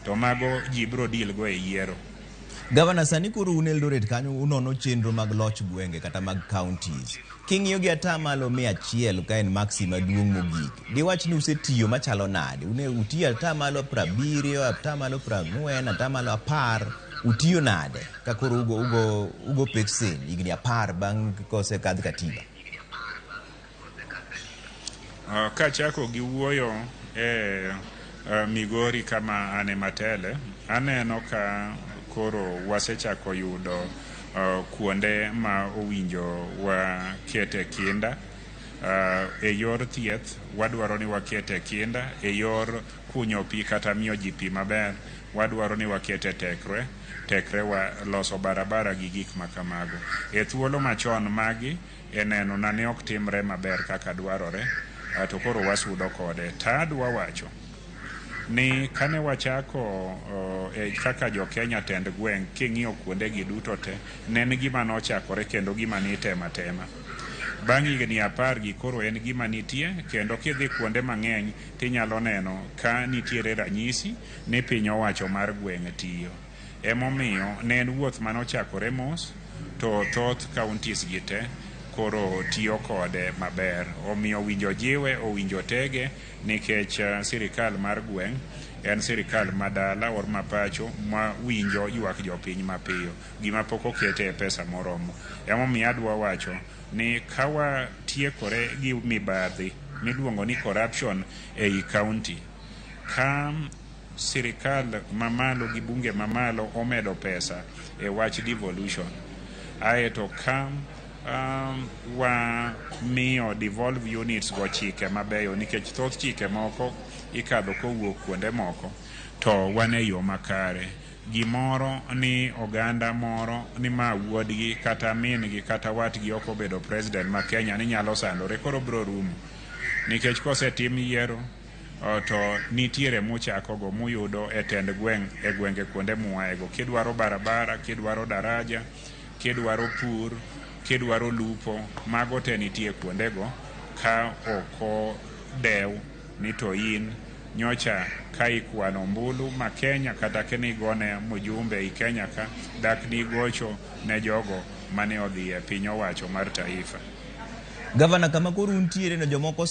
to mago ji biro deal go e yiero. Gavana, sani koro un Eldoret kanyo unono chenro mag loch gwenge kata mag counties. King'iyo gi atamalo 100 ka en maxi maduong' mogik. Diwach ni usetiyo machalo nade? Utiyo atamalo 70, atamalo 40, atamalo 10. Utiyo nade? Ka koro ugo peksen igni 10 bang' kose kadh katiba. Kachako gi wuoyo Migori kama ane matele, aneno ka koro wasechako yudo kuonde ma owinjo wakete kinda. E yor thieth wadwaro ni wakete kinda, e yor kunyo pi kata miyo ji pi maber wadwaro ni wakete tekre wa loso barabara gi gik makamago. E thuolo machon magi eneno na ne ok timre maber kaka dwarore, to koro wasudo kode. Tadwa wacho ni kane wachako kaka jo Kenya tend gweng' king'iyo kuonde gi duto te nen gima nochakore kendo gima nitema tema. Bang' higni 10 gi koro en gima nitie, kendo kidhi kuonde mang'eny tinyalo neno ka nitiere ranyisi ni piny owacho mar gweng' tiyo. Emomiyo ne en wuoth manochakore mos, to thoth counties gi te koro tiyo kode maber. Omiyo winjo jiwe, owinjo tege, nikech sirikal mar gweng' en sirikal madala or mapacho ma winjo ywak jopiny mapiyo, gima pok okete e pesa moromo. Emomiyo adwa wacho ni kawa tiekore gi mibadhi miluongo ni corruption ei county, ka sirikal mamalo gi bunge mamalo omedo pesa e wach devolution, aeto ka wa miyo devolve units go chike mabeyo, nikech thoth chike moko ikadho kowuok kuonde moko, to wan e yo makare. Gimoro ni oganda moro ni ma wuodgi kata min gi kata watgi ok obedo president ma Kenya ni nyalo sandore, koro bro rumo. Nikech kosetim yiero to nitiere muchakogo muyudo e tend gweng' e gwenge kuonde muwaego. Kidwaro barabara, kidwaro daraja, kidwaro pur, kidwaro lupo, mago te nitie kuondego. Ka oko dew ni to in nyocha ka ikwano mbulu ma Kenya kata kenigone mujumbe i Kenya ka dak ni gocho ne jogo mane odhi e piny owacho mar taifa. Gavana, kama koro untiere no jomoko